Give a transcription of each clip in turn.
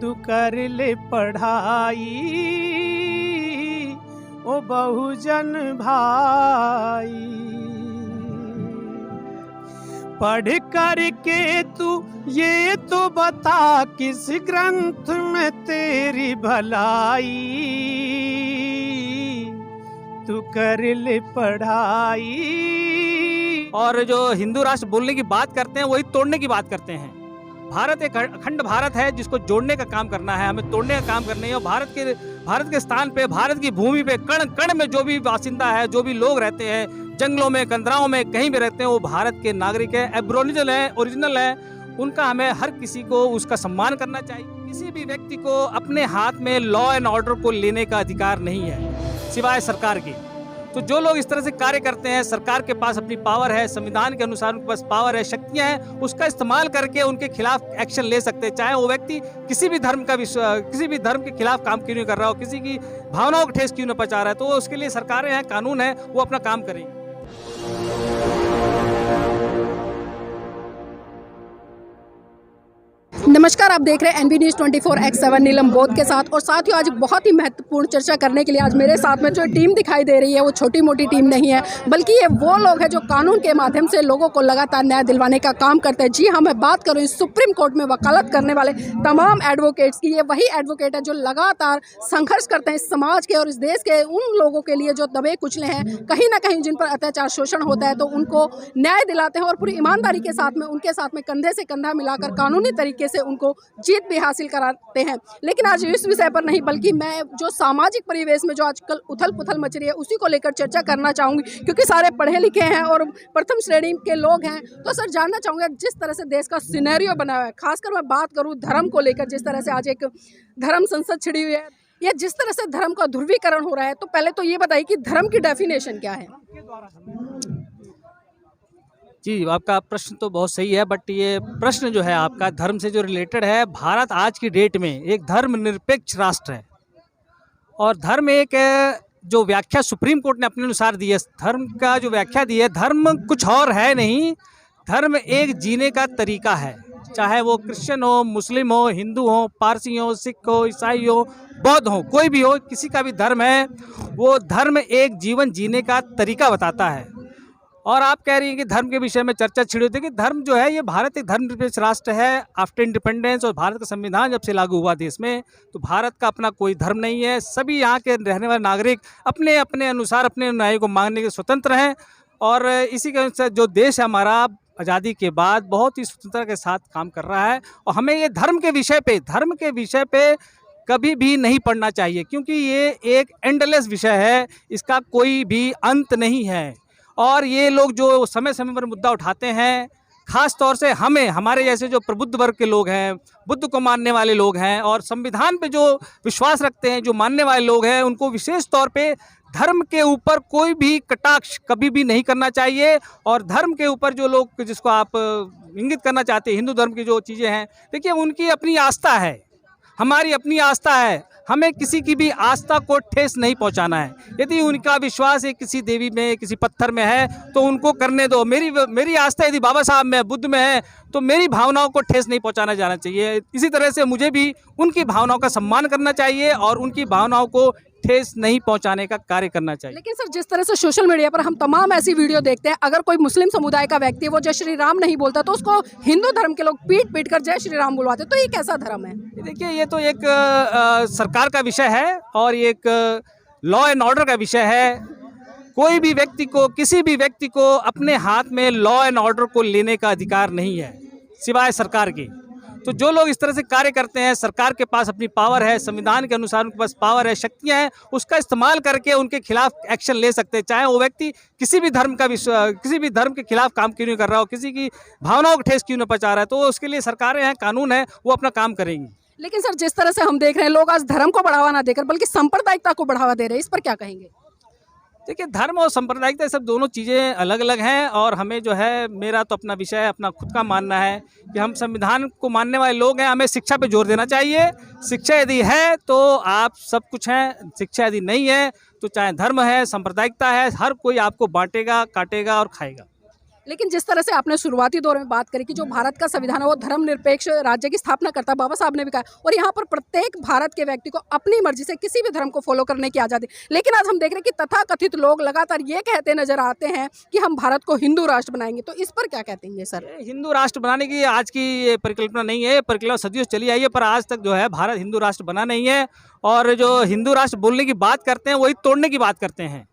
तू कर ले पढ़ाई ओ बहुजन भाई। पढ़ कर के तू ये तो बता किस ग्रंथ में तेरी भलाई, तू कर ले पढ़ाई। और जो हिंदू राष्ट्र बोलने की बात करते हैं वही तोड़ने की बात करते हैं। भारत एक अखंड भारत है जिसको जोड़ने का काम करना है, हमें तोड़ने का काम करना है। और भारत के स्थान पे, भारत की भूमि पे, कण कण में जो भी बासिंदा है, जो भी लोग रहते हैं, जंगलों में, कंदराओं में, कहीं भी रहते हैं, वो भारत के नागरिक है, एब्रोनिजल है, ओरिजिनल है। उनका हमें हर किसी को उसका सम्मान करना चाहिए। किसी भी व्यक्ति को अपने हाथ में लॉ एंड ऑर्डर को लेने का अधिकार नहीं है सिवाय सरकार के। तो जो लोग इस तरह से कार्य करते हैं, सरकार के पास अपनी पावर है, संविधान के अनुसार उनके पास पावर है, शक्तियां हैं, उसका इस्तेमाल करके उनके खिलाफ एक्शन ले सकते हैं। चाहे वो व्यक्ति किसी भी धर्म के खिलाफ काम क्यों नहीं कर रहा हो, किसी की भावनाओं को ठेस क्यों नहीं पहुंचा रहा है, तो उसके लिए सरकारें हैं, कानून है, वो अपना काम करेंगे। नमस्कार, आप देख रहे हैं NB News 24/7 नीलम बोध के साथ। और साथियों, आज बहुत ही महत्वपूर्ण चर्चा करने के लिए आज मेरे साथ में जो टीम दिखाई दे रही है वो छोटी मोटी टीम नहीं है, बल्कि ये वो लोग हैं जो कानून के माध्यम से लोगों को लगातार न्याय दिलवाने का काम करते हैं। जी हाँ, मैं बात करूँ इस सुप्रीम कोर्ट में वकालत करने वाले तमाम एडवोकेट्स की। ये वही एडवोकेट है जो लगातार संघर्ष करते हैं इस समाज के और इस देश के उन लोगों के लिए जो दबे कुचले हैं, कहीं ना कहीं जिन पर अत्याचार शोषण होता है, तो उनको न्याय दिलाते हैं और पूरी ईमानदारी के साथ में उनके साथ में कंधे से कंधा मिलाकर कानूनी तरीके से उनको जीत भी हासिल कराते हैं। लेकिन आज इस विषय पर नहीं, बल्कि मैं जो सामाजिक परिवेश में जो आजकल उथल पुथल मच रही है उसी को लेकर चर्चा करना चाहूँगी, क्योंकि सारे पढ़े लिखे हैं और प्रथम श्रेणी के लोग हैं। तो सर, जानना चाहूँगा जिस तरह से देश का सिनेरियो बना हुआ है, खासकर मैं बात करूँ धर्म को लेकर, जिस तरह से आज एक धर्म संसद छिड़ी हुई है, या जिस तरह से धर्म का ध्रुवीकरण हो रहा है, तो पहले तो ये बताइए कि धर्म की डेफिनेशन क्या है? जी, आपका प्रश्न तो बहुत सही है, बट ये प्रश्न जो है आपका धर्म से जो रिलेटेड है, भारत आज की डेट में एक धर्मनिरपेक्ष राष्ट्र है। और धर्म एक जो व्याख्या सुप्रीम कोर्ट ने अपने अनुसार दी है, धर्म का जो व्याख्या दी है, धर्म कुछ और है नहीं, धर्म एक जीने का तरीका है। चाहे वो क्रिश्चियन हो, मुस्लिम हो, हिंदू हो, पारसी हो, सिख हो, ईसाई हो, बौद्ध हो, कोई भी हो, किसी का भी धर्म है, वो धर्म एक जीवन जीने का तरीका बताता है। और आप कह रही हैं कि धर्म के विषय में चर्चा छिड़ी होती है कि धर्म जो है, ये भारत एक धर्मनिरपेक्ष राष्ट्र है। आफ्टर इंडिपेंडेंस और भारत का संविधान जब से लागू हुआ देश में, तो भारत का अपना कोई धर्म नहीं है। सभी यहाँ के रहने वाले नागरिक अपने अपने अनुसार अपने अनुयायी को मांगने के स्वतंत्र हैं। और इसी के अनुसार जो देश है हमारा आज़ादी के बाद बहुत ही स्वतंत्रता के साथ काम कर रहा है। और हमें ये धर्म के विषय पे कभी भी नहीं पढ़ना चाहिए, क्योंकि ये एक एंडलेस विषय है, इसका कोई भी अंत नहीं है। और ये लोग जो समय समय पर मुद्दा उठाते हैं, खास तौर से हमारे जैसे जो प्रबुद्ध वर्ग के लोग हैं, बुद्ध को मानने वाले लोग हैं और संविधान पे जो विश्वास रखते हैं, जो मानने वाले लोग हैं, उनको विशेष तौर पे धर्म के ऊपर कोई भी कटाक्ष कभी भी नहीं करना चाहिए। और धर्म के ऊपर जो लोग, जिसको आप इंगित करना चाहते हैं, हिंदू धर्म की जो चीज़ें हैं, देखिए उनकी अपनी आस्था है, हमारी अपनी आस्था है, हमें किसी की भी आस्था को ठेस नहीं पहुंचाना है। यदि उनका विश्वास है किसी देवी में, किसी पत्थर में है, तो उनको करने दो। मेरी आस्था यदि बाबा साहब में, बुद्ध में है, तो मेरी भावनाओं को ठेस नहीं पहुंचाना जाना चाहिए। इसी तरह से मुझे भी उनकी भावनाओं का सम्मान करना चाहिए और उनकी भावनाओं को ठेस नहीं पहुंचाने का कार्य करना चाहिए। लेकिन सर, जिस तरह से सोशल मीडिया पर हम तमाम ऐसी वीडियो देखते हैं, अगर कोई मुस्लिम समुदाय का व्यक्ति वो जय श्री राम नहीं बोलता, तो उसको हिंदू धर्म के लोग पीट कर जय श्री राम बुलवाते, तो ये कैसा धर्म है? देखिए, ये तो एक सरकार का विषय है और एक लॉ एंड ऑर्डर का विषय है। कोई भी व्यक्ति को, किसी भी व्यक्ति को अपने हाथ में लॉ एंड ऑर्डर को लेने का अधिकार नहीं है सिवाय सरकार के। तो जो लोग इस तरह से कार्य करते हैं, सरकार के पास अपनी पावर है, संविधान के अनुसार उनके पास पावर है, शक्तियां हैं, उसका इस्तेमाल करके उनके खिलाफ एक्शन ले सकते हैं। चाहे वो व्यक्ति किसी भी धर्म के खिलाफ काम क्यों नहीं कर रहा हो, किसी की भावनाओं को ठेस क्यों नहीं पहुंचा रहा है, तो उसके लिए सरकारें हैं, कानून है, वो अपना काम करेंगी। लेकिन सर, जिस तरह से हम देख रहे हैं, लोग आज धर्म को बढ़ावा ना देकर बल्कि सांप्रदायिकता को बढ़ावा दे रहे हैं, इस पर क्या कहेंगे? देखिए, धर्म और सांप्रदायिकता सब दोनों चीज़ें अलग अलग हैं। और हमें जो है, मेरा तो अपना विषय है, अपना खुद का मानना है कि हम संविधान को मानने वाले लोग हैं, हमें शिक्षा पे जोर देना चाहिए। शिक्षा यदि है तो आप सब कुछ हैं, शिक्षा यदि नहीं है तो चाहे धर्म है, सांप्रदायिकता है, हर कोई आपको बांटेगा, काटेगा और खाएगा। लेकिन जिस तरह से आपने शुरुआती दौर में बात करी कि जो भारत का संविधान है वो धर्मनिरपेक्ष राज्य की स्थापना करता है, बाबा साहब ने भी कहा, और यहाँ पर प्रत्येक भारत के व्यक्ति को अपनी मर्जी से किसी भी धर्म को फॉलो करने की आज़ादी। लेकिन आज हम देख रहे हैं कि तथाकथित लोग लगातार ये कहते नजर आते हैं कि हम भारत को हिंदू राष्ट्र बनाएंगे, तो इस पर क्या कहते हैं सर? हिंदू राष्ट्र बनाने की आज की ये परिकल्पना नहीं है, ये परिकल्पना सदियों से चली आई है, पर आज तक जो है भारत हिंदू राष्ट्र बना नहीं है। और जो हिंदू राष्ट्र बोलने की बात करते हैं वही तोड़ने की बात करते हैं।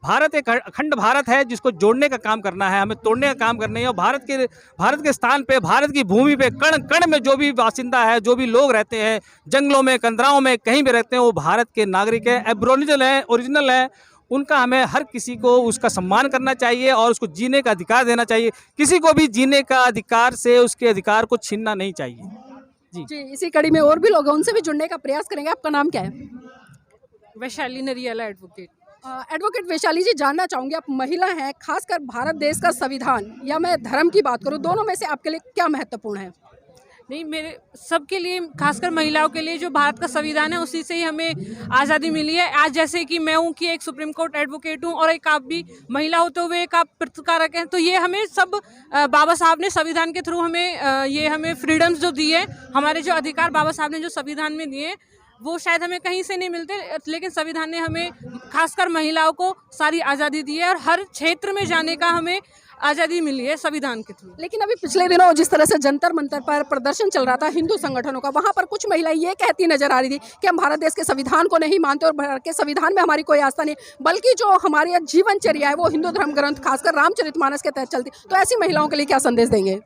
भारत एक अखंड भारत है जिसको जोड़ने का काम करना है, हमें तोड़ने का काम करना है। और भारत के स्थान पे, भारत की भूमि पे, कण कण में जो भी बासिंदा है, जो भी लोग रहते हैं, जंगलों में, कंदराओं में, कहीं भी रहते हैं, वो भारत के नागरिक है, एब्रोरिजिनल है, ओरिजिनल है। उनका हमें हर किसी को उसका सम्मान करना चाहिए और उसको जीने का अधिकार देना चाहिए। किसी को भी जीने का अधिकार से उसके अधिकार को छीनना नहीं चाहिए। जी, इसी कड़ी में और भी लोग हैं, उनसे भी जुड़ने का प्रयास करेंगे। आपका नाम क्या है? वैशाली नरियाला एडवोकेट। एडवोकेट वैशाली जी, जानना चाहूँगी, आप महिला हैं, खासकर भारत देश का संविधान या मैं धर्म की बात करूँ, दोनों में से आपके लिए क्या महत्वपूर्ण है? नहीं, मेरे सबके लिए, खासकर महिलाओं के लिए जो भारत का संविधान है उसी से ही हमें आज़ादी मिली है। आज जैसे कि मैं हूँ कि एक सुप्रीम कोर्ट एडवोकेट हूँ और एक आप भी महिला होते हुए एक आप पत्रकारक हैं, तो ये हमें सब बाबा साहब ने संविधान के थ्रू हमें ये हमें फ्रीडम्स जो दिए, हमारे जो अधिकार बाबा साहब ने जो संविधान में दिए, वो शायद हमें कहीं से नहीं मिलते, लेकिन संविधान ने हमें खासकर महिलाओं को सारी आज़ादी दी है और हर क्षेत्र में जाने का हमें आज़ादी मिली है संविधान के थ्रू। लेकिन अभी पिछले दिनों जिस तरह से जंतर मंतर पर प्रदर्शन चल रहा था हिंदू संगठनों का, वहाँ पर कुछ महिलाएं ये कहती नजर आ रही थी कि हम भारत देश के संविधान को नहीं मानते और भारत के संविधान में हमारी कोई आस्था नहीं, बल्कि जो हमारी जीवनचर्या है वो हिंदू धर्म ग्रंथ खासकर रामचरितमानस के तहत चलती। तो ऐसी महिलाओं के लिए क्या संदेश देंगे?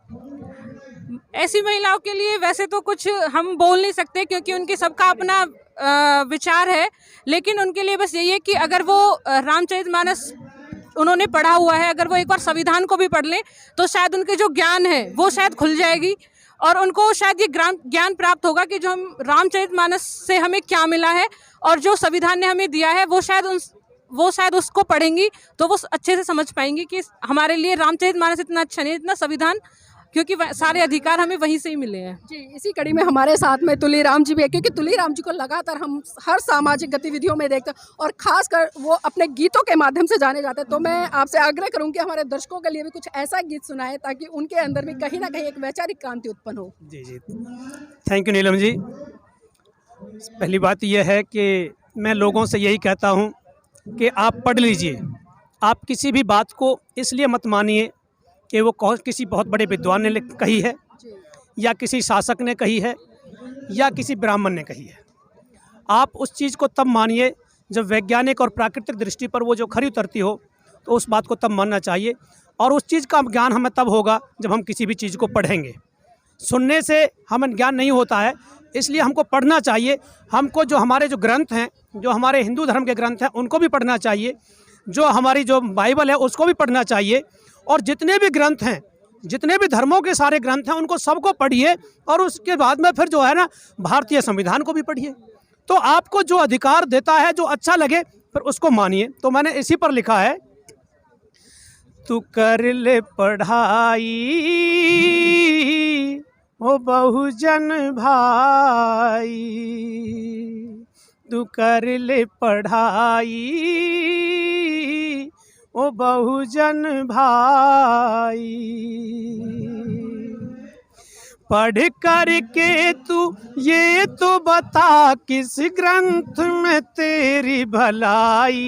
ऐसी महिलाओं के लिए वैसे तो कुछ हम बोल नहीं सकते क्योंकि उनके सबका अपना विचार है, लेकिन उनके लिए बस यही है कि अगर वो रामचरितमानस उन्होंने पढ़ा हुआ है, अगर वो एक बार संविधान को भी पढ़ लें तो शायद उनके जो ज्ञान है वो शायद खुल जाएगी और उनको शायद ये ज्ञान प्राप्त होगा कि जो हम रामचरितमानस से हमें क्या मिला है और जो संविधान ने हमें दिया है वो शायद उसको पढ़ेंगी तो वो अच्छे से समझ पाएंगी कि हमारे लिए रामचरितमानस इतना अच्छा नहीं, इतना संविधान, क्योंकि सारे अधिकार हमें वहीं से ही मिले हैं। जी, इसी कड़ी में हमारे साथ में तुलीराम जी भी है, क्योंकि तुलीराम जी को लगातार हम हर सामाजिक गतिविधियों में देखते हैं और खासकर वो अपने गीतों के माध्यम से जाने जाते हैं। तो मैं आपसे आग्रह करूंगी कि हमारे दर्शकों के लिए भी कुछ ऐसा गीत सुनाएं ताकि उनके अंदर भी कहीं ना कहीं एक वैचारिक क्रांति उत्पन्न हो। जी जी, थैंक यू नीलम जी। पहली बात यह है कि मैं लोगों से यही कहता हूँ कि आप पढ़ लीजिए, आप किसी भी बात को इसलिए मत मानिए कि वो किसी बहुत बड़े विद्वान ने कही है या किसी शासक ने कही है या किसी ब्राह्मण ने कही है। आप उस चीज़ को तब मानिए जब वैज्ञानिक और प्राकृतिक दृष्टि पर वो जो खरी उतरती हो, तो उस बात को तब मानना चाहिए। और उस चीज़ का ज्ञान हमें तब होगा जब हम किसी भी चीज़ को पढ़ेंगे। सुनने से हमें ज्ञान नहीं होता है, इसलिए हमको पढ़ना चाहिए। हमको जो हमारे जो ग्रंथ हैं, जो हमारे हिंदू धर्म के ग्रंथ हैं, उनको भी पढ़ना चाहिए। जो हमारी जो बाइबल है उसको भी पढ़ना चाहिए। और जितने भी ग्रंथ हैं, जितने भी धर्मों के सारे ग्रंथ हैं, उनको सबको पढ़िए और उसके बाद में फिर जो है ना भारतीय संविधान को भी पढ़िए। तो आपको जो अधिकार देता है, जो अच्छा लगे, फिर उसको मानिए। तो मैंने इसी पर लिखा है, तू कर ले पढ़ाई ओ बहुजन भाई, तू कर ले पढ़ाई ओ बहुजन भाई, पढ़ कर के तू ये तो बता किस ग्रंथ में तेरी भलाई,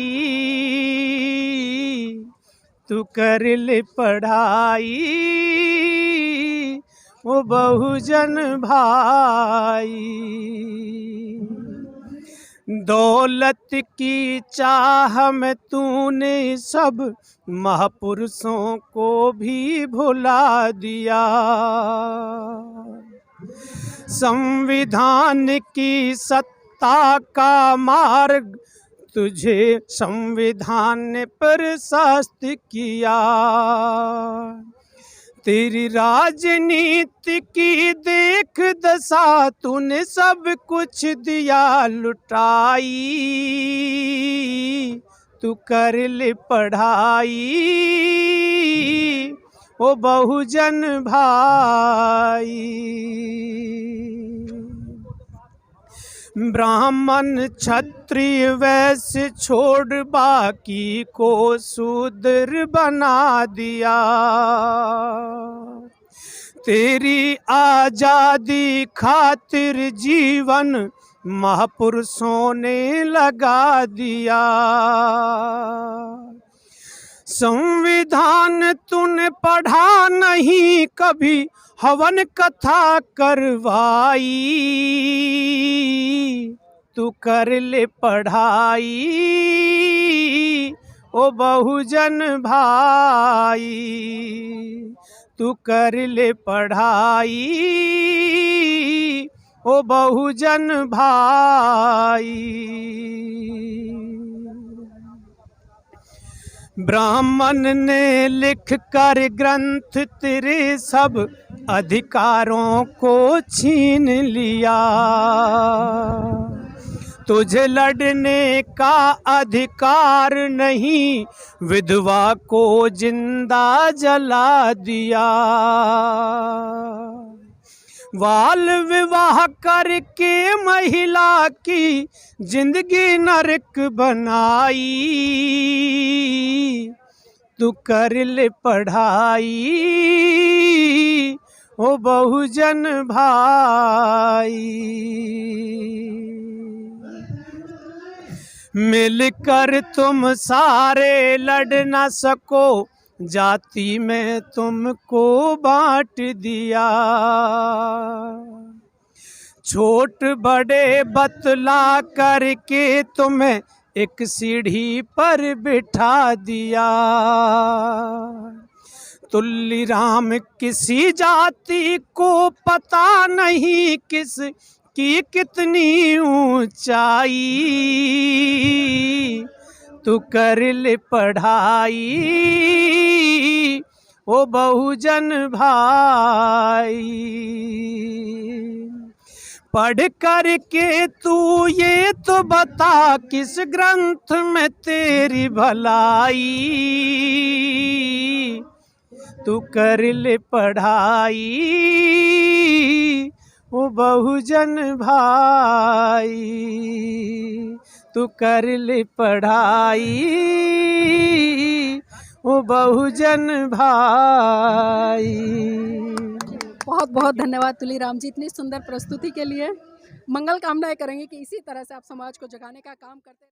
तू कर ले पढ़ाई ओ बहुजन भाई। दौलत की चाह में तूने सब महापुरुषों को भी भुला दिया, संविधान की सत्ता का मार्ग तुझे संविधान ने प्रशस्त किया, तेरी राजनीति की देख दशा तूने सब कुछ दिया लुटाई, तू कर ले पढ़ाई ओ बहुजन भाई। ब्राह्मण क्षत्रिय वैश्य छोड़ बाकी को शूद्र बना दिया। तेरी आजादी खातिर जीवन महापुरुषों ने लगा दिया। संविधान तूने पढ़ा नहीं कभी, हवन कथा करवाई। तू कर ले पढ़ाई ओ बहुजन भाई, तू कर ले पढ़ाई ओ बहुजन भाई। ब्राह्मण ने लिख कर ग्रंथ तेरे सब अधिकारों को छीन लिया। तुझे लड़ने का अधिकार नहीं, विधवा को जिंदा जला दिया। बाल विवाह करके महिला की जिंदगी नरक बनाई। तू कर ले पढ़ाई ओ बहुजन भाई। मिलकर तुम सारे लड़ न सको, जाति में तुमको बांट दिया। छोट बड़े बतला करके तुम्हें एक सीढ़ी पर बिठा दिया। तुल्ली राम किसी जाति को पता नहीं किस की कितनी ऊंचाई। तू कर ले पढ़ाई ओ बहुजन भाई। पढ़ कर के तू ये तो बता, किस ग्रंथ में तेरी भलाई। तू कर ले पढ़ाई ओ बहुजन भाई, तू कर ले पढ़ाई ओ बहुजन भाई। बहुत बहुत धन्यवाद तुलीराम जी इतनी सुंदर प्रस्तुति के लिए। मंगल कामनाएं करेंगे कि इसी तरह से आप समाज को जगाने का काम करते